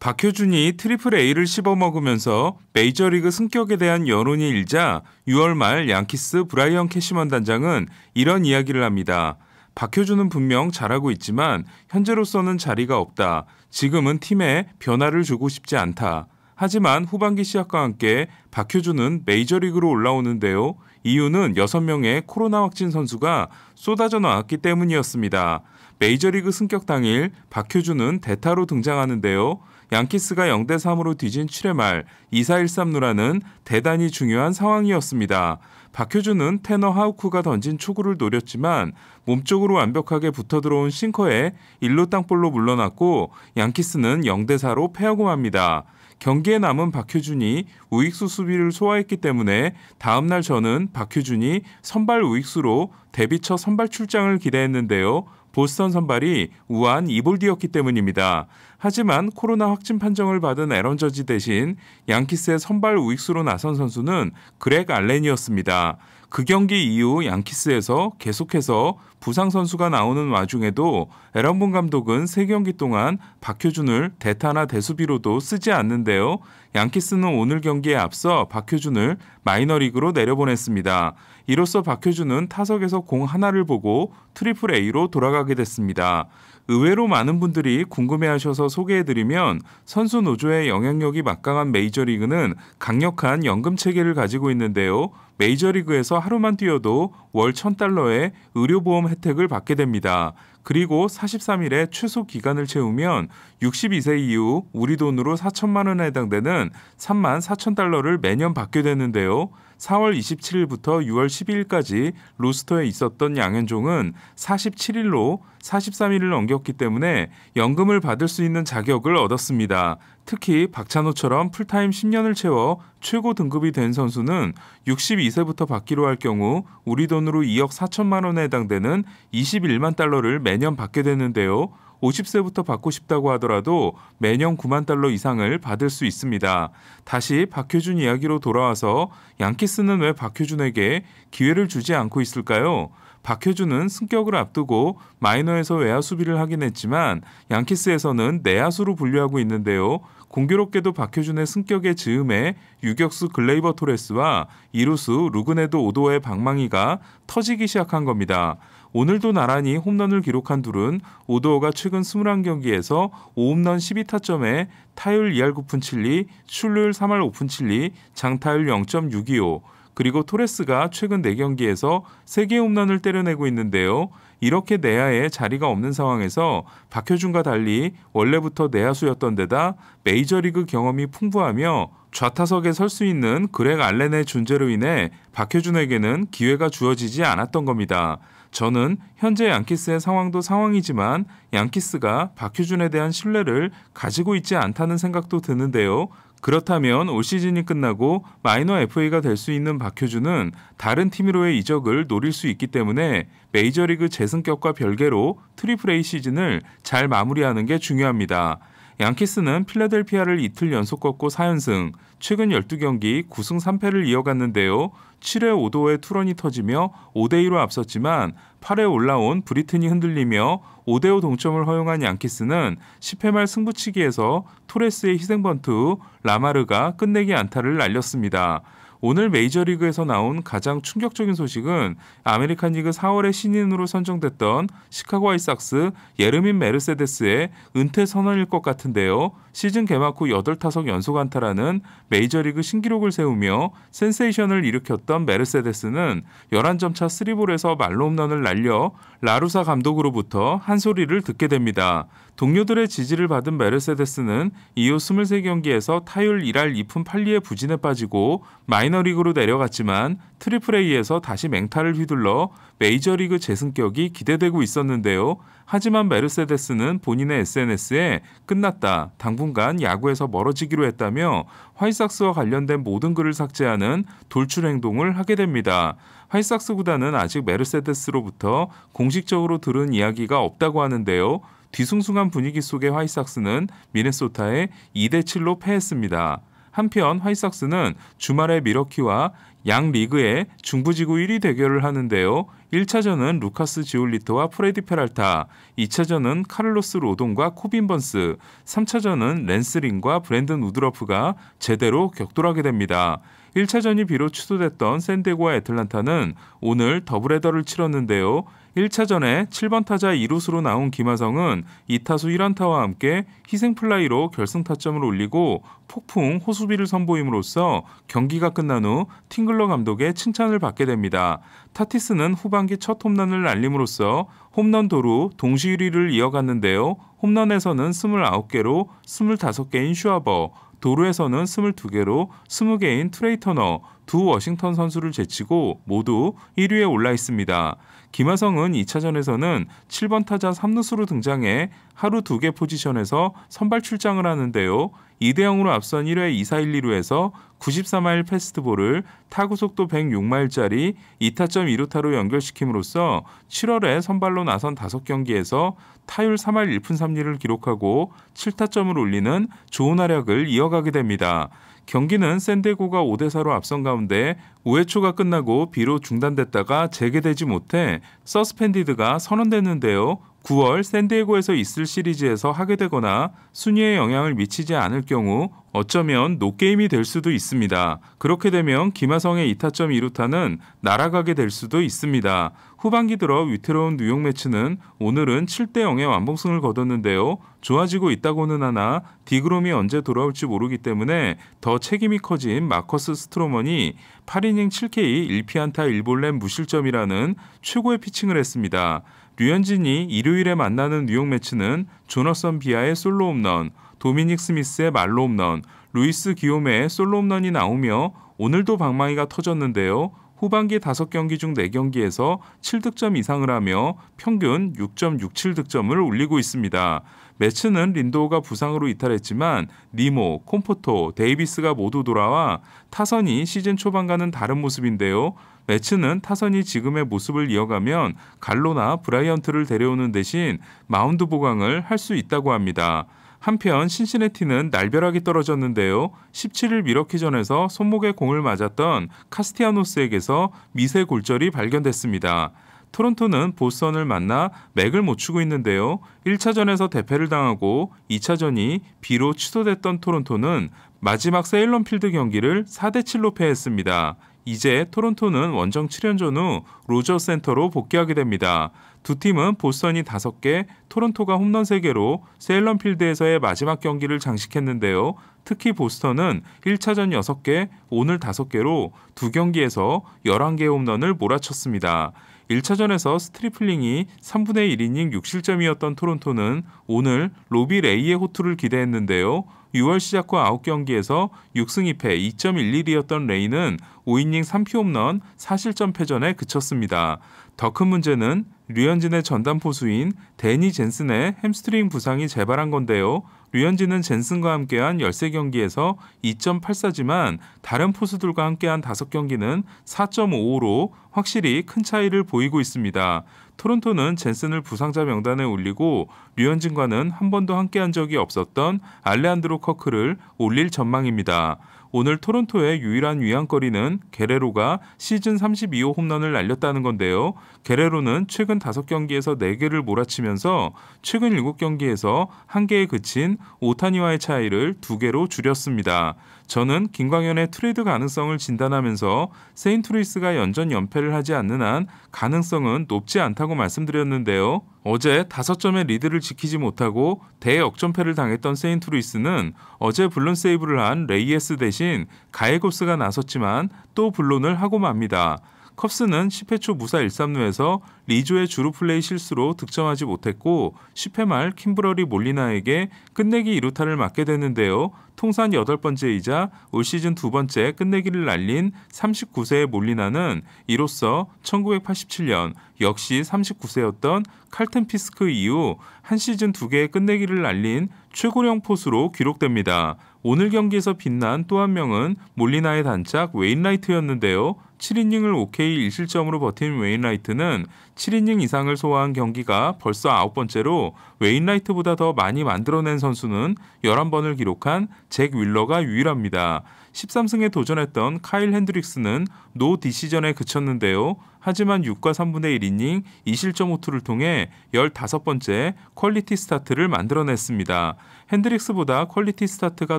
박효준이 트리플 A를 씹어먹으면서 메이저리그 승격에 대한 여론이 일자 6월 말 양키스 브라이언 캐시먼 단장은 이런 이야기를 합니다. 박효준은 분명 잘하고 있지만 현재로서는 자리가 없다. 지금은 팀에 변화를 주고 싶지 않다. 하지만 후반기 시작과 함께 박효준은 메이저리그로 올라오는데요. 이유는 6명의 코로나 확진 선수가 쏟아져 나왔기 때문이었습니다. 메이저리그 승격 당일 박효준은 대타로 등장하는데요. 양키스가 0대3으로 뒤진 7회 말 2-4-1-3루라는 대단히 중요한 상황이었습니다. 박효준은 테너 하우크가 던진 초구를 노렸지만 몸쪽으로 완벽하게 붙어 들어온 싱커에 1루 땅볼로 물러났고 양키스는 0대4로 패하고 맙니다. 경기에 남은 박효준이 우익수 수비를 소화했기 때문에 다음날 저는 박효준이 선발 우익수로 데뷔 첫 선발 출장을 기대했는데요. 보스턴 선발이 우한 이볼디였기 때문입니다. 하지만 코로나 확진 판정을 받은 에런 저지 대신 양키스의 선발 우익수로 나선 선수는 그렉 알렌이었습니다. 그 경기 이후 양키스에서 계속해서 부상 선수가 나오는 와중에도 에런 본 감독은 3경기 동안 박효준을 대타나 대수비로도 쓰지 않는데요. 양키스는 오늘 경기에 앞서 박효준을 마이너리그로 내려보냈습니다. 이로써 박효준은 타석에서 공 하나를 보고 트리플 A로 돌아가게 됐습니다. 의외로 많은 분들이 궁금해하셔서 소개해드리면 선수 노조의 영향력이 막강한 메이저리그는 강력한 연금 체계를 가지고 있는데요. 메이저리그에서 하루만 뛰어도 월 $1,000의 의료보험 혜택을 받게 됩니다. 그리고 43일에 최소 기간을 채우면 62세 이후 우리 돈으로 4천만 원에 해당되는 $34,000를 매년 받게 되는데요. 4월 27일부터 6월 12일까지 로스터에 있었던 양현종은 47일로 43일을 넘겼기 때문에 연금을 받을 수 있는 자격을 얻었습니다. 특히 박찬호처럼 풀타임 10년을 채워 최고 등급이 된 선수는 62세부터 받기로 할 경우 우리 돈으로 2억 4천만 원에 해당되는 $21만 매년 받게 되는데요. 50세부터 받고 싶다고 하더라도 매년 $9만 이상을 받을 수 있습니다. 다시 박효준 이야기로 돌아와서 양키스는 왜 박효준에게 기회를 주지 않고 있을까요? 박효준은 승격을 앞두고 마이너에서 외야 수비를 하긴 했지만 양키스에서는 내야수로 분류하고 있는데요. 공교롭게도 박효준의 승격의 즈음에 유격수 글레이버 토레스와 이루수 루그네도 오도어의 방망이가 터지기 시작한 겁니다. 오늘도 나란히 홈런을 기록한 둘은 오도어가 최근 21경기에서 5홈런 12타점에 타율 2할 9푼 7리, 출루율 3할 5푼 7리, 장타율 0.625, 그리고 토레스가 최근 4경기에서 3개 홈런을 때려내고 있는데요. 이렇게 내야에 자리가 없는 상황에서 박효준과 달리 원래부터 내야수였던 데다 메이저리그 경험이 풍부하며 좌타석에 설 수 있는 그렉 알렌의 존재로 인해 박효준에게는 기회가 주어지지 않았던 겁니다. 저는 현재 양키스의 상황도 상황이지만 양키스가 박효준에 대한 신뢰를 가지고 있지 않다는 생각도 드는데요. 그렇다면 올 시즌이 끝나고 마이너 FA가 될 수 있는 박효준은 다른 팀으로의 이적을 노릴 수 있기 때문에 메이저리그 재승격과 별개로 트리플 A 시즌을 잘 마무리하는 게 중요합니다. 양키스는 필라델피아를 이틀 연속 꺾고 4연승, 최근 12경기 9승 3패를 이어갔는데요. 7회 오도어의 투런이 터지며 5대2로 앞섰지만 8회 올라온 브리튼이 흔들리며 5대5 동점을 허용한 양키스는 10회 말 승부치기에서 토레스의 희생번트 라마르가 끝내기 안타를 날렸습니다. 오늘 메이저리그에서 나온 가장 충격적인 소식은 아메리칸 리그 4월에 신인으로 선정됐던 시카고 화이트삭스 예르민 메르세데스의 은퇴 선언일 것 같은데요. 시즌 개막 후 8타석 연속 안타라는 메이저리그 신기록을 세우며 센세이션을 일으켰던 메르세데스는 11점 차 3볼에서 말로 홈런을 날려 라루사 감독으로부터 한 소리를 듣게 됩니다. 동료들의 지지를 받은 메르세데스는 이후 23경기에서 타율 1할 2푼 8리에 부진에 빠지고 마이너리그로 내려갔지만 트리플 A에서 다시 맹타를 휘둘러 메이저리그 재승격이 기대되고 있었는데요. 하지만 메르세데스는 본인의 SNS에 끝났다, 당분간 야구에서 멀어지기로 했다며 화이트삭스와 관련된 모든 글을 삭제하는 돌출 행동을 하게 됩니다. 화이트삭스 구단은 아직 메르세데스로부터 공식적으로 들은 이야기가 없다고 하는데요. 뒤숭숭한 분위기 속의 화이트삭스는 미네소타에 2대7로 패했습니다. 한편 화이삭스는 주말에 미러키와 양 리그의 중부지구 1위 대결을 하는데요. 1차전은 루카스 지올리토와 프레디 페랄타, 2차전은 카를로스 로돈과 코빈 번스, 3차전은 랜스 린과 브랜든 우드러프가 제대로 격돌하게 됩니다. 1차전이 비록 취소됐던 샌디에고와 애틀란타는 오늘 더블헤더를 치렀는데요. 1차전에 7번 타자 2루수로 나온 김하성은 2타수 1안타와 함께 희생플라이로 결승타점을 올리고 폭풍 호수비를 선보임으로써 경기가 끝난 후 팅글러 감독의 칭찬을 받게 됩니다. 타티스는 후반기 첫 홈런을 날림으로써 홈런 도루 동시 1위를 이어갔는데요. 홈런에서는 29개로 25개인 슈아버, 도루에서는 22개로 20개인 트레이 터너, 두 워싱턴 선수를 제치고 모두 1위에 올라 있습니다. 김하성은 2차전에서는 7번 타자 3루수로 등장해 하루 2개 포지션에서 선발 출장을 하는데요. 2대0으로 앞선 1회 2사 1, 2루에서 94마일 패스트볼을 타구속도 106마일짜리 2타점 2루타로 연결시킴으로써 7월에 선발로 나선 5경기에서 타율 3할 1푼 3리를 기록하고 7타점을 올리는 좋은 활약을 이어가게 됩니다. 경기는 샌디에고가 5대4로 앞선 가운데 5회 초가 끝나고 비록 중단됐다가 재개되지 못해 서스펜디드가 선언됐는데요. 9월 샌디에고에서 있을 시리즈에서 하게 되거나 순위에 영향을 미치지 않을 경우 어쩌면 노게임이 될 수도 있습니다. 그렇게 되면 김하성의 2타점 2루타는 날아가게 될 수도 있습니다. 후반기 들어 위태로운 뉴욕 매치는 오늘은 7대0의 완봉승을 거뒀는데요. 좋아지고 있다고는 하나 디그롬이 언제 돌아올지 모르기 때문에 더 책임이 커진 마커스 스트로먼이 8이닝 7K 1피안타 1볼넷 무실점이라는 최고의 피칭을 했습니다. 류현진이 일요일에 만나는 뉴욕 매치는 조너선 비아의 솔로 홈런, 도미닉 스미스의 말로 홈런, 루이스 기요메의 솔로 홈런이 나오며 오늘도 방망이가 터졌는데요. 후반기 5경기 중 4경기에서 7득점 이상을 하며 평균 6.67득점을 올리고 있습니다. 매치는 린도우가 부상으로 이탈했지만 니모, 콤포토, 데이비스가 모두 돌아와 타선이 시즌 초반과는 다른 모습인데요. 매치는 타선이 지금의 모습을 이어가면 갈로나 브라이언트를 데려오는 대신 마운드 보강을 할 수 있다고 합니다. 한편 신시내티는 날벼락이 떨어졌는데요. 17일 미러키전에서 손목에 공을 맞았던 카스티아노스에게서 미세 골절이 발견됐습니다. 토론토는 보스턴을 만나 맥을 못 추고 있는데요. 1차전에서 대패를 당하고 2차전이 비로 취소됐던 토론토는 마지막 세일런 필드 경기를 4대7로 패했습니다. 이제 토론토는 원정 7연전 후 로저 센터로 복귀하게 됩니다. 두 팀은 보스턴이 5개, 토론토가 홈런 3개로 세일런 필드에서의 마지막 경기를 장식했는데요. 특히 보스턴은 1차전 6개, 오늘 5개로 두 경기에서 11개의 홈런을 몰아쳤습니다. 1차전에서 스트리플링이 3분의 1이닝 6실점이었던 토론토는 오늘 로비 레이의 호투를 기대했는데요. 6월 시작 후 9경기에서 6승 2패 2.11이었던 레이는 5이닝 3피 홈런 4실점 패전에 그쳤습니다. 더 큰 문제는 류현진의 전담 포수인 데니 젠슨의 햄스트링 부상이 재발한 건데요. 류현진은 젠슨과 함께한 13경기에서 2.84지만 다른 포수들과 함께한 5경기는 4.55로 확실히 큰 차이를 보이고 있습니다. 토론토는 젠슨을 부상자 명단에 올리고 류현진과는 한 번도 함께한 적이 없었던 알레한드로 커크를 올릴 전망입니다. 오늘 토론토의 유일한 위안거리는 게레로가 시즌 32호 홈런을 날렸다는 건데요. 게레로는 최근 5경기에서 4개를 몰아치면서 최근 7경기에서 1개에 그친 오타니와의 차이를 2개로 줄였습니다. 저는 김광현의 트레이드 가능성을 진단하면서 세인트루이스가 연전 연패를 하지 않는 한 가능성은 높지 않다고 말씀드렸는데요. 어제 5점의 리드를 지키지 못하고 대역전패를 당했던 세인트루이스는 어제 블론 세이브를 한 레이에스 대신 가에고스가 나섰지만 또 블론을 하고 맙니다. 컵스는 10회 초 무사 1-3루에서 리조의 주루 플레이 실수로 득점하지 못했고 10회 말 킴브러리 몰리나에게 끝내기 2루타를 맞게 됐는데요. 통산 8번째이자 올 시즌 2번째 끝내기를 날린 39세의 몰리나는 이로써 1987년 역시 39세였던 칼튼 피스크 이후 한 시즌 2개의 끝내기를 날린 최고령 포수로 기록됩니다. 오늘 경기에서 빛난 또 한 명은 몰리나의 단짝 웨인라이트였는데요. 7이닝을 OK 1실점으로 버틴 웨인라이트는 7이닝 이상을 소화한 경기가 벌써 9번째로 웨인라이트보다 더 많이 만들어낸 선수는 11번을 기록한 잭 윌러가 유일합니다. 13승에 도전했던 카일 핸드릭스는 노 디시전에 그쳤는데요. 하지만 6과 3분의 1이닝 2실점 호투를 통해 15번째 퀄리티 스타트를 만들어냈습니다. 핸드릭스보다 퀄리티 스타트가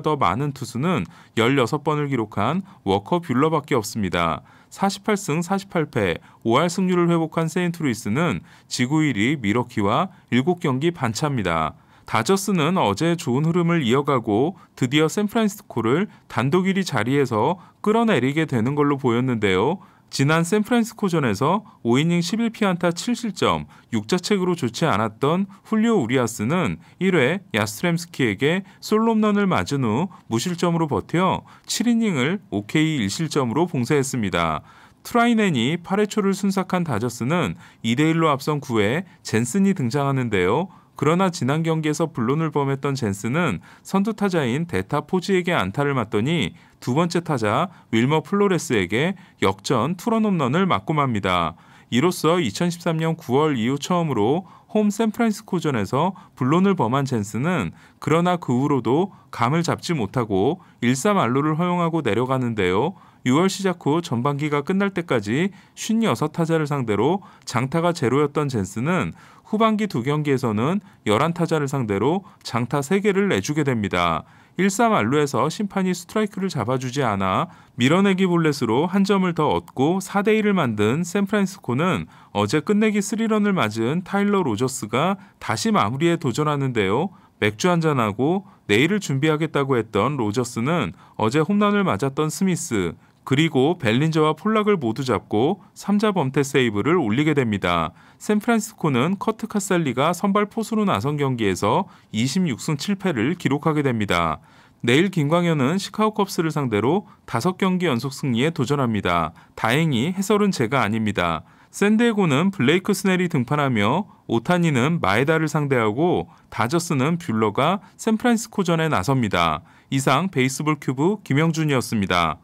더 많은 투수는 16번을 기록한 워커 뷰러밖에 없습니다. 48승 48패 5할 승률을 회복한 세인트루이스는 지구 1위 미러키와 7경기 반차입니다. 다저스는 어제 좋은 흐름을 이어가고 드디어 샌프란시스코를 단독 1위 자리에서 끌어내리게 되는 걸로 보였는데요. 지난 샌프란시스코전에서 5이닝 11피안타 7실점 6자책으로 좋지 않았던 훌리오 우리아스는 1회 야스트렘스키에게 솔로 홈런을 맞은 후 무실점으로 버텨 7이닝을 OK 1실점으로 봉쇄했습니다. 트라이넨이 8회 초를 순삭한 다저스는 2대1로 앞선 9회 젠슨이 등장하는데요. 그러나 지난 경기에서 불론을 범했던 젠슨은 선두타자인 데타 포지에게 안타를 맞더니 두 번째 타자 윌머 플로레스에게 역전 투런 홈런을 맞고 맙니다. 이로써 2013년 9월 이후 처음으로 홈 샌프란시스코전에서 불론을 범한 젠슨은 그러나 그 후로도 감을 잡지 못하고 1-3안루를 허용하고 내려가는데요. 6월 시작 후 전반기가 끝날 때까지 56타자를 상대로 장타가 제로였던 젠슨은 후반기 2경기에서는 11타자를 상대로 장타 3개를 내주게 됩니다. 1-3안루에서 심판이 스트라이크를 잡아주지 않아 밀어내기 볼넷으로 한 점을 더 얻고 4대1을 만든 샌프란시스코는 어제 끝내기 3런을 맞은 타일러 로저스가 다시 마무리에 도전하는데요. 맥주 한잔하고 내일을 준비하겠다고 했던 로저스는 어제 홈런을 맞았던 스미스 그리고 벨린저와 폴락을 모두 잡고 3자 범퇴 세이브를 올리게 됩니다. 샌프란시스코는 커트 카살리가 선발 포수로 나선 경기에서 26승 7패를 기록하게 됩니다. 내일 김광현은 시카고 컵스를 상대로 5경기 연속 승리에 도전합니다. 다행히 해설은 제가 아닙니다. 샌디에고는 블레이크 스넬이 등판하며 오타니는 마에다를 상대하고 다저스는 뷰러가 샌프란시스코전에 나섭니다. 이상 베이스볼 큐브 김영준이었습니다.